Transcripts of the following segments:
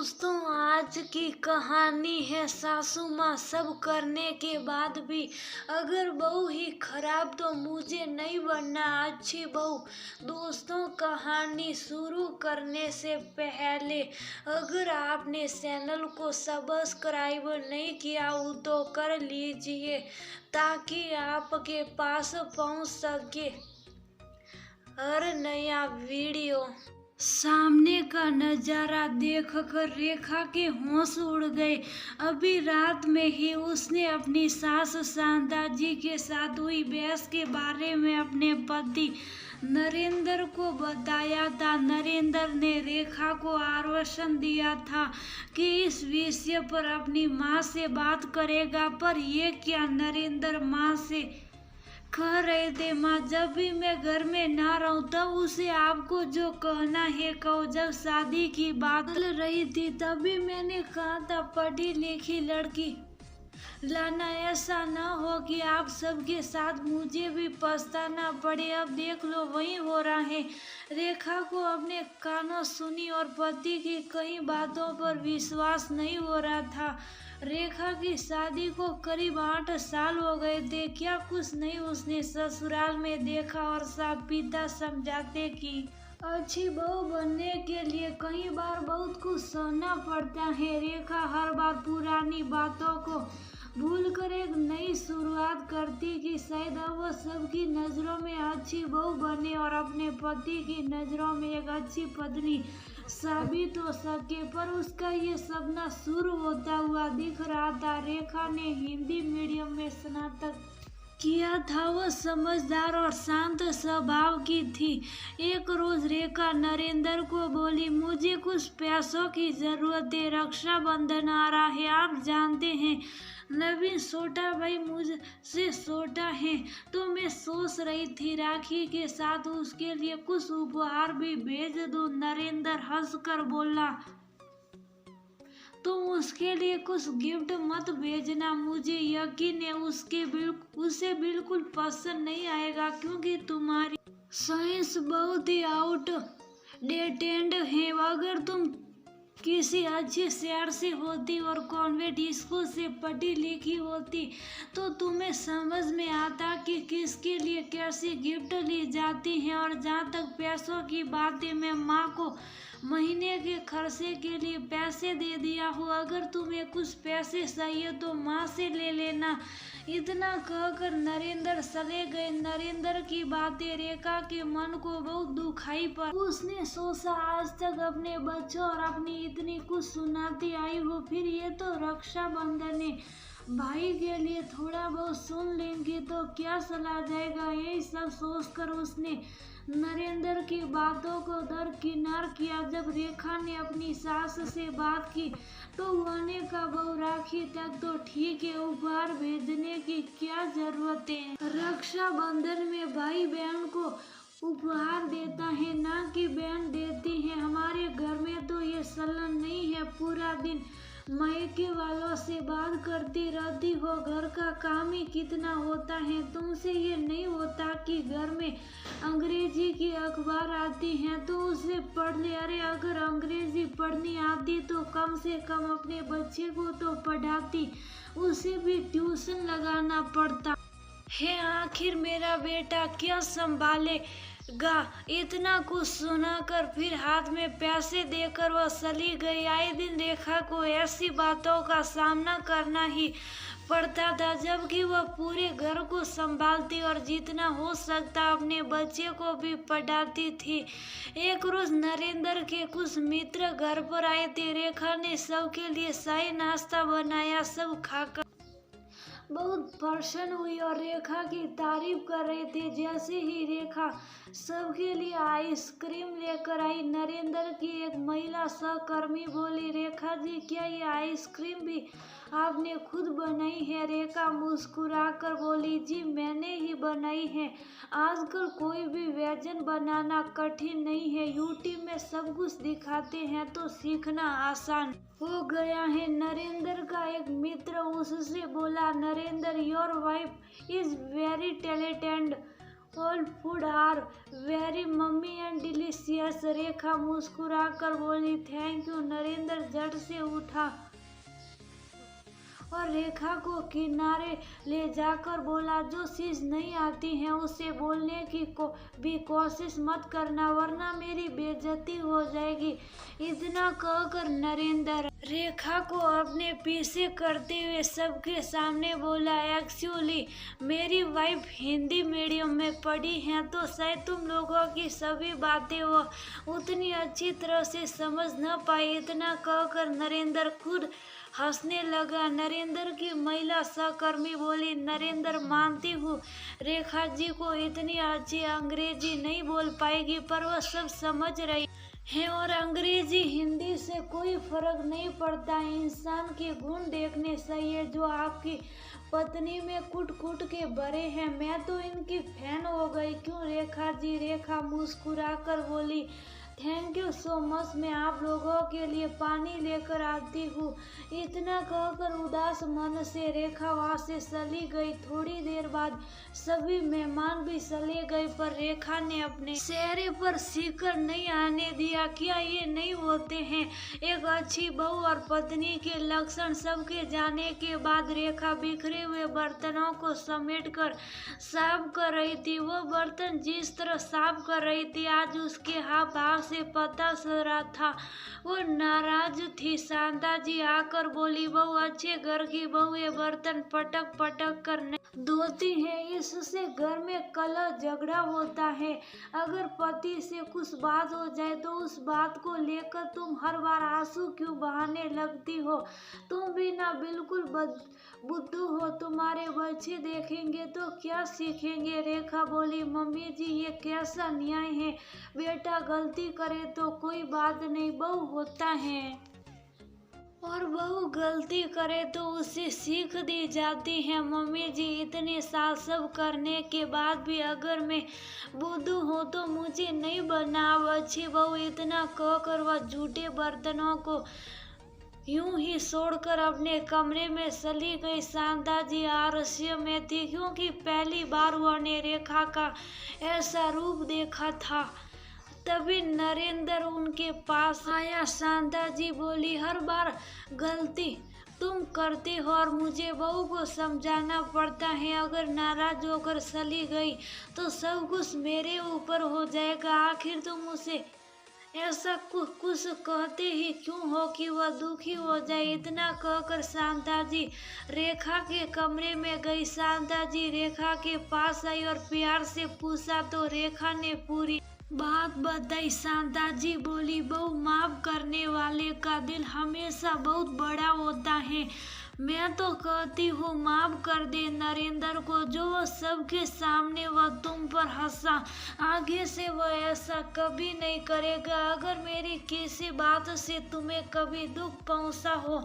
दोस्तों, आज की कहानी है सासू माँ सब करने के बाद भी अगर बहू ही खराब तो मुझे नहीं बनना अच्छी बहू। दोस्तों, कहानी शुरू करने से पहले अगर आपने चैनल को सब्सक्राइब नहीं किया हो तो कर लीजिए ताकि आपके पास पहुंच सके हर नया वीडियो। सामने का नजारा देखकर रेखा के होश उड़ गए। अभी रात में ही उसने अपनी सास शांता जी के साथ हुई बहस के बारे में अपने पति नरेंद्र को बताया था। नरेंद्र ने रेखा को आश्वासन दिया था कि इस विषय पर अपनी माँ से बात करेगा, पर ये क्या नरेंद्र माँ से कह रहे थे, माँ जब भी मैं घर में ना रहूं तब उसे आपको जो कहना है कहो। जब शादी की बात चल रही थी तभी मैंने कहा था पढ़ी लिखी लड़की लाना, ऐसा ना हो कि आप सबके साथ मुझे भी पछताना पड़े। अब देख लो वही हो रहा है। रेखा को अपने कानों सुनी और पति की कई बातों पर विश्वास नहीं हो रहा था। रेखा की शादी को करीब 8 साल हो गए थे। क्या कुछ नहीं उसने ससुराल में देखा और साफ पिता समझाते कि अच्छी बहू बनने के लिए कई बार बहुत कुछ सहना पड़ता है। रेखा हर बार पुरानी बातों को भूलकर एक नई शुरुआत करती कि शायद अब वो सबकी नज़रों में अच्छी बहू बने और अपने पति की नज़रों में एक अच्छी पत्नी साबित हो सके। पर उसका ये सपना शुरू होता हुआ दिख रहा था। रेखा ने हिंदी मीडियम में स्नातक किया था। वो समझदार और शांत स्वभाव की थी। एक रोज रेखा नरेंद्र को बोली, मुझे कुछ पैसों की जरूरत है, रक्षाबंधन आ रहा है, आप जानते हैं नवीन छोटा भाई मुझसे छोटा है, तो मैं सोच रही थी राखी के साथ उसके लिए कुछ उपहार भी भेज दूं। नरेंद्र हंसकर बोला, तुम उसके लिए कुछ गिफ्ट मत भेजना, मुझे यकीन है उसे बिल्कुल पसंद नहीं आएगा क्योंकि तुम्हारी साइंस बहुत ही आउटडेटेड है। अगर तुम किसी अच्छे शहर से होती और कॉन्वेंट स्कूल से पढ़ी लिखी होती तो तुम्हें समझ में आता कि किसके लिए कैसी गिफ्ट ली जाती हैं। और जहाँ तक पैसों की बात है, मैं माँ को महीने के खर्चे के लिए पैसे दे दिया हूँ, अगर तुम्हें कुछ पैसे चाहिए तो माँ से ले लेना। इतना कहकर नरेंद्र चले गए। नरेंद्र की बातें रेखा के मन को बहुत दुखाई पर उसने सोचा आज तक अपने बच्चों और अपनी इतनी कुछ सुनाती आई हो, फिर ये तो रक्षाबंधन है, भाई के लिए थोड़ा बहुत सुन लेंगे तो क्या चला जाएगा। यही सब सोचकर उसने नरेंद्र की बातों को दरकिनार किया। जब रेखा ने अपनी सास से बात की तो उन्होंने कहा, बहू राखी तक तो ठीक है, उपहार भेजने की क्या जरूरत है, रक्षाबंधन में भाई बहन को उपहार देता है ना कि बहन देती है। हमारे घर में तो ये चलन नहीं है, पूरा दिन मायके वालों से बात करती रहती हो, घर का काम ही कितना होता है, तुमसे ये नहीं होता कि घर में अंग्रेजी की अखबार आती हैं तो उसे पढ़ ले। अरे अगर अंग्रेजी पढ़नी आती तो कम से कम अपने बच्चे को तो पढ़ाती, उसे भी ट्यूशन लगाना पड़ता है, आखिर मेरा बेटा क्या संभालेगा। इतना कुछ सुनाकर फिर हाथ में पैसे देकर वह चली गई। आए दिन रेखा को ऐसी बातों का सामना करना ही पड़ता था, जबकि वह पूरे घर को संभालती और जितना हो सकता अपने बच्चे को भी पढ़ाती थी। एक रोज नरेंद्र के कुछ मित्र घर पर आए थे। रेखा ने सबके लिए शाही नाश्ता बनाया। सब खाकर बहुत प्रसन्न हुई और रेखा की तारीफ कर रहे थे। जैसे ही रेखा सबके लिए आइसक्रीम लेकर आई, नरेंद्र की एक महिला सहकर्मी बोली, रेखा जी क्या ये आइसक्रीम भी आपने खुद बनाई है। रेखा मुस्कुराकर बोली, जी मैंने ही बनाई है, आजकल कोई भी व्यंजन बनाना कठिन नहीं है, यूट्यूब में सब कुछ दिखाते हैं तो सीखना आसान हो गया है। नरेंद्र का एक मित्र उससे बोला, Narendra your wife is very talented, all food are very yummy and delicious. Rekha मुस्कुराकर बोली, थैंक यू। नरेंद्र झट से उठा और रेखा को किनारे ले जाकर बोला, जो चीज नहीं आती है उसे बोलने की भी कोशिश मत करना, वरना मेरी बेइज्जती हो जाएगी। इतना कहकर नरेंद्र रेखा को अपने पीछे करते हुए सबके सामने बोला, एक्चुअली मेरी वाइफ हिंदी मीडियम में पढ़ी है, तो शायद तुम लोगों की सभी बातें वो उतनी अच्छी तरह से समझ न पाई। इतना कहकर नरेंद्र खुद हंसने लगा। नरेंद्र की महिला सहकर्मी बोली, नरेंद्र मानती हूँ रेखा जी को इतनी अच्छी अंग्रेजी नहीं बोल पाएगी, पर वह सब समझ रही है और अंग्रेजी हिंदी से कोई फर्क नहीं पड़ता। इंसान के गुण देखने चाहिए जो आपकी पत्नी में कुट कुट के भरे हैं। मैं तो इनकी फैन हो गई। क्यों रेखा जी? रेखा मुस्कुराकर बोली, थैंक यू सो मच। मैं आप लोगों के लिए पानी लेकर आती हूँ। इतना कहकर उदास मन से रेखा वहाँ से चली गई। थोड़ी देर बाद सभी मेहमान भी चले गए, पर रेखा ने अपने चेहरे पर शिकन नहीं आने दिया। क्या ये नहीं होते हैं एक अच्छी बहू और पत्नी के लक्षण? सबके जाने के बाद रेखा बिखरे हुए बर्तनों को समेटकर साफ कर रही थी। वो बर्तन जिस तरह साफ कर रही थी, आज उसके हाथ भाव से पता चल रहा था वो नाराज थी। शांता जी आकर बोली, बहू अच्छे घर की बहू ये बर्तन पटक पटक कर धोती है, इससे घर में कलह झगड़ा होता है। अगर पति से कुछ बात हो जाए तो उस बात को लेकर तुम हर बार आंसू क्यों बहाने लगती हो? तुम भी ना बिल्कुल बुद्धू हो। तुम्हारे बच्चे देखेंगे तो क्या सीखेंगे? रेखा बोली, मम्मी जी ये कैसा न्याय है? बेटा गलती करे तो कोई बात नहीं, बहू होता है और बहू गलती करे तो उसे सीख दी जाती है। मम्मी जी इतने साल सब करने के बाद भी अगर मैं बुद्धू हूँ तो मुझे नहीं बनना अब अच्छी बहू। इतना कहकर वह झूठे बर्तनों को यूं ही छोड़कर अपने कमरे में चली गई। शांता जी आलस्य में थी, क्योंकि पहली बार उन्होंने रेखा का ऐसा रूप देखा था। तभी नरेंद्र उनके पास आया। शांता जी बोली, हर बार गलती तुम करते हो और मुझे बहू को समझाना पड़ता है। अगर नाराज होकर चली गई तो सब कुछ मेरे ऊपर हो जाएगा। आखिर तुम उसे ऐसा कुछ कहते ही क्यों हो कि वह दुखी हो जाए? इतना कहकर शांता जी रेखा के कमरे में गई। शांता जी रेखा के पास आई और प्यार से पूछा तो रेखा ने पूरी बात बताई। शांता जी बोली, बहू माफ करने वाले का दिल हमेशा बहुत बड़ा होता है। मैं तो कहती हूँ माफ कर दे नरेंद्र को, जो वह सबके सामने वह तुम पर हंसा। आगे से वह ऐसा कभी नहीं करेगा। अगर मेरी किसी बात से तुम्हें कभी दुख पहुँचा हो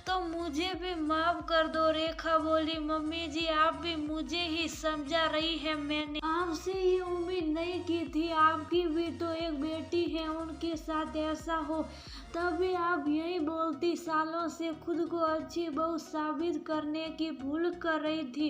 तो मुझे भी माफ कर दो। रेखा बोली, मम्मी जी आप भी मुझे ही समझा रही है। मैंने आपसे ये उम्मीद नहीं की थी। आपकी भी तो एक बेटी है, उनके साथ ऐसा हो तभी आप यही बोलती। सालों से खुद को अच्छी बहू साबित करने की भूल कर रही थी,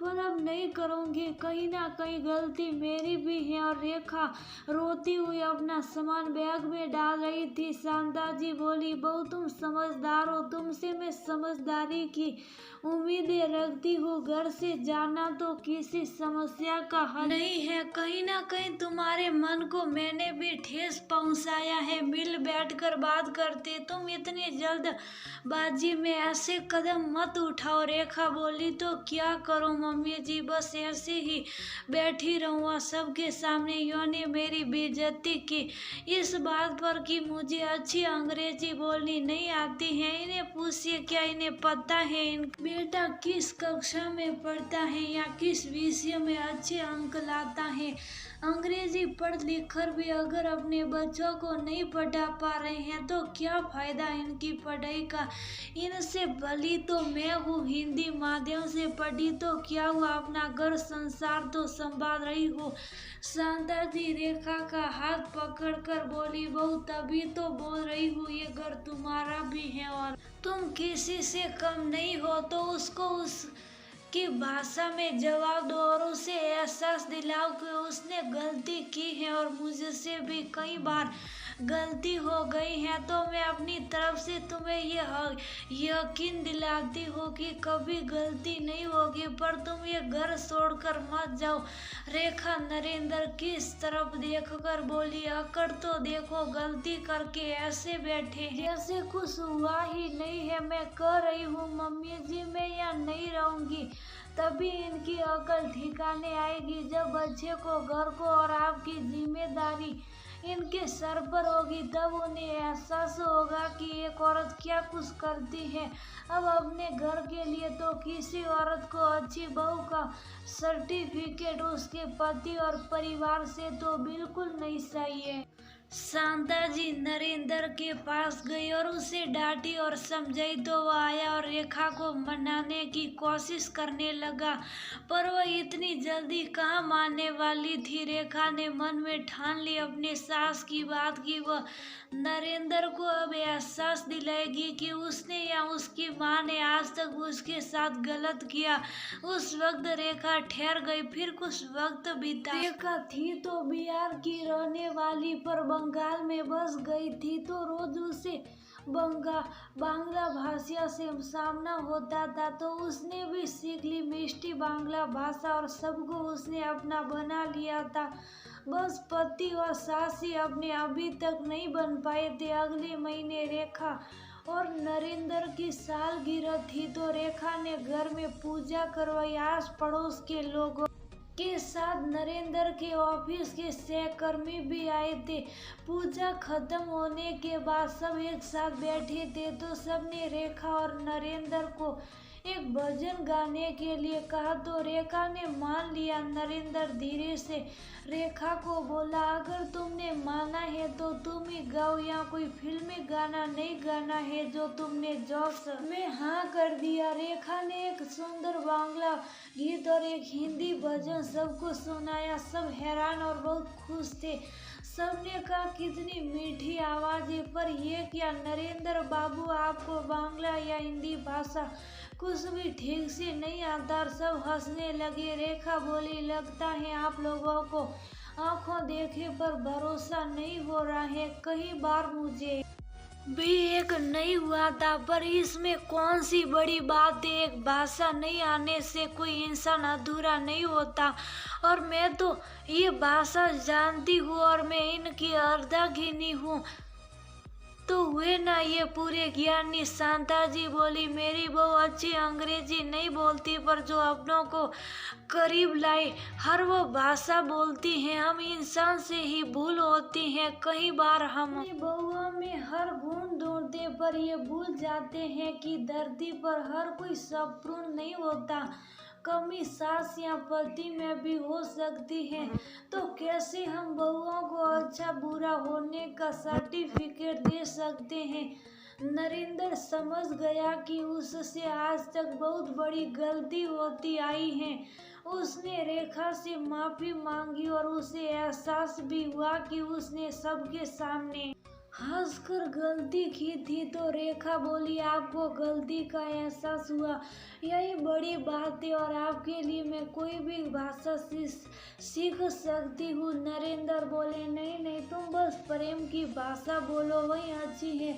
पर अब नहीं करूँगी। कहीं ना कहीं गलती मेरी भी है। और रेखा रोती हुई अपना सामान बैग में डाल रही थी। शांता जी बोली, बहू तुम समझदार हो, तुमसे मैं समझदारी की उम्मीदें रखती हूँ। घर से जाना तो किसी समस्या का हल नहीं है। कहीं ना कहीं तुम्हारे मन को मैंने भी ठेस पहुँचाया है। मिल बैठकर बात करते। तुम इतनी जल्दबाजी में ऐसे कदम मत उठाओ। रेखा बोली, तो क्या करूं मम्मी जी, बस ऐसे ही बैठी रहूँ। सबके सामने इन्होंने मेरी बेइज्जती की इस बात पर कि मुझे अच्छी अंग्रेजी बोलनी नहीं आती है। इन्हें पूछिए क्या इन्हें पता है बेटा किस कक्षा में पढ़ता है या किस विषय में अच्छे अंक लाता है। अंग्रेजी पढ़ लिख कर भी अगर अपने बच्चों को नहीं पढ़ा पा रहे हैं तो क्या फायदा इनकी पढ़ाई का? इनसे भली तो मैं हूँ, हिंदी माध्यम से पढ़ी तो क्या हुआ, अपना घर संसार तो संभाल रही हूँ। शांता जी रेखा का हाथ पकड़कर बोली, बहू तभी तो बोल रही हूँ ये घर तुम्हारा भी है और तुम किसी से कम नहीं हो, तो उसको की भाषा में जवाब दो और उसे एहसास दिलाओ कि उसने गलती की है और मुझसे भी कई बार गलती हो गई है। तो मैं अपनी तरफ से तुम्हें यकीन दिलाती हूँ कि कभी गलती नहीं होगी, पर तुम ये घर छोड़कर मत जाओ। रेखा नरेंद्र की तरफ देखकर बोली, अकड़ तो देखो, गलती करके ऐसे बैठे हैं जैसे कुछ हुआ ही नहीं है। मैं कह रही हूँ मम्मी जी, मैं यहाँ नहीं रहूंगी। तभी इनकी अकल ठिकाने आएगी जब बच्चे को, घर को और आपकी जिम्मेदारी इनके सर पर होगी। तब उन्हें एहसास होगा कि एक औरत क्या कुछ करती है। अब अपने घर के लिए तो किसी औरत को अच्छी बहू का सर्टिफिकेट उसके पति और परिवार से तो बिल्कुल नहीं चाहिए। शांता जी नरेंद्र के पास गई और उसे डांटी और समझाई। तो वह आया और रेखा को मनाने की कोशिश करने लगा, पर वह इतनी जल्दी कहाँ मानने वाली थी। रेखा ने मन में ठान ली अपने सास की बात की वह नरेंद्र को अब एहसास दिलाएगी कि उसने या उसकी माँ ने आज तक उसके साथ गलत किया। उस वक्त रेखा ठहर गई। फिर कुछ वक्त बीता। रेखा थी तो बिहार की रहने वाली, पर बंगाल में बस गई थी तो रोज उसे बांग्ला भाषा से सामना होता था। तो उसने भी सीख ली मिष्टी बांग्ला भाषा और सबको उसने अपना बना लिया था। बस पति और सास ही अपने अभी तक नहीं बन पाए थे। अगले महीने रेखा और नरेंद्र की सालगिरह थी तो रेखा ने घर में पूजा करवाई। आस पड़ोस के लोगों के साथ नरेंद्र के ऑफिस के सहकर्मी भी आए थे। पूजा खत्म होने के बाद सब एक साथ बैठे थे तो सबने रेखा और नरेंद्र को एक भजन गाने के लिए कहा तो रेखा ने मान लिया। नरेंद्र धीरे से रेखा को बोला, अगर तुमने माना है तो तुम ही गाओ, या कोई फिल्मी गाना नहीं गाना है जो तुमने जोश में हाँ कर दिया। रेखा ने एक सुंदर बांग्ला गीत और एक हिंदी भजन सबको सुनाया। सब हैरान और बहुत खुश थे। सबने कहा, कितनी मीठी आवाज है, पर ये क्या नरेंद्र बाबू, आपको बांग्ला या हिंदी भाषा कुछ भी ठीक से नहीं आता। सब हंसने लगे। रेखा बोली, लगता है आप लोगों को आंखों देखे पर भरोसा नहीं हो रहा है। कई बार मुझे भी एक नहीं हुआ था, पर इसमें कौन सी बड़ी बात है। एक भाषा नहीं आने से कोई इंसान अधूरा नहीं होता, और मैं तो ये भाषा जानती हूँ और मैं इनकी अर्धांगिनी हूँ। तो हुए ना ये पूरे ज्ञानी। शांता जी बोली, मेरी बहू अच्छी अंग्रेजी नहीं बोलती, पर जो अपनों को करीब लाए हर वो भाषा बोलती हैं। हम इंसान से ही भूल होती है। कई बार हम अपनी बहुओं में हर गुण ढूंढते, पर ये भूल जाते हैं कि धरती पर हर कोई संपूर्ण नहीं होता। कमी सास या पति में भी हो सकती है। तो कैसे हम बहुओं को अच्छा बुरा होने का सर्टिफिकेट दे सकते हैं। नरेंद्र समझ गया कि उससे आज तक बहुत बड़ी गलती होती आई है। उसने रेखा से माफी मांगी और उसे एहसास भी हुआ कि उसने सबके सामने हंसकर गलती की थी। तो रेखा बोली, आपको गलती का एहसास हुआ, यही बड़ी बात है, और आपके लिए मैं कोई भी भाषा सीख सकती हूँ। नरेंद्र बोले, नहीं नहीं, तुम बस प्रेम की भाषा बोलो, वही अच्छी है।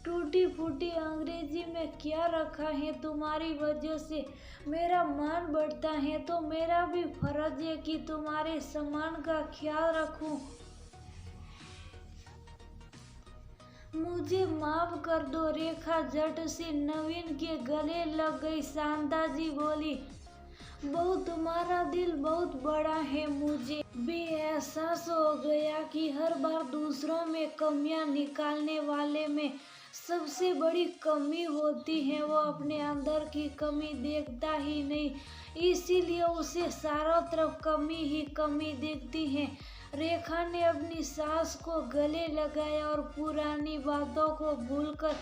टूटी फूटी अंग्रेजी में क्या रखा है। तुम्हारी वजह से मेरा मान बढ़ता है, तो मेरा भी फर्ज है कि तुम्हारे सम्मान का ख्याल रखूं। मुझे माफ कर दो। रेखा झट से नवीन के गले लग गई। शांता जी बोली, बहू तुम्हारा दिल बहुत बड़ा है। मुझे भी एहसास हो गया कि हर बार दूसरों में कमियां निकालने वाले में सबसे बड़ी कमी होती है। वो अपने अंदर की कमी देखता ही नहीं, इसीलिए उसे चारों तरफ कमी ही कमी दिखती है। रेखा ने अपनी सास को गले लगाया और पुरानी बातों को भूलकर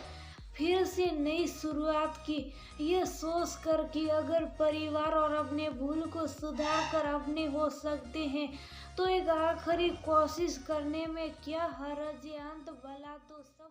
फिर से नई शुरुआत की। ये सोच कर कि अगर परिवार और अपने भूल को सुधार कर अपने हो सकते हैं तो एक आखिरी कोशिश करने में क्या हर्ज है। अंत भला तो सब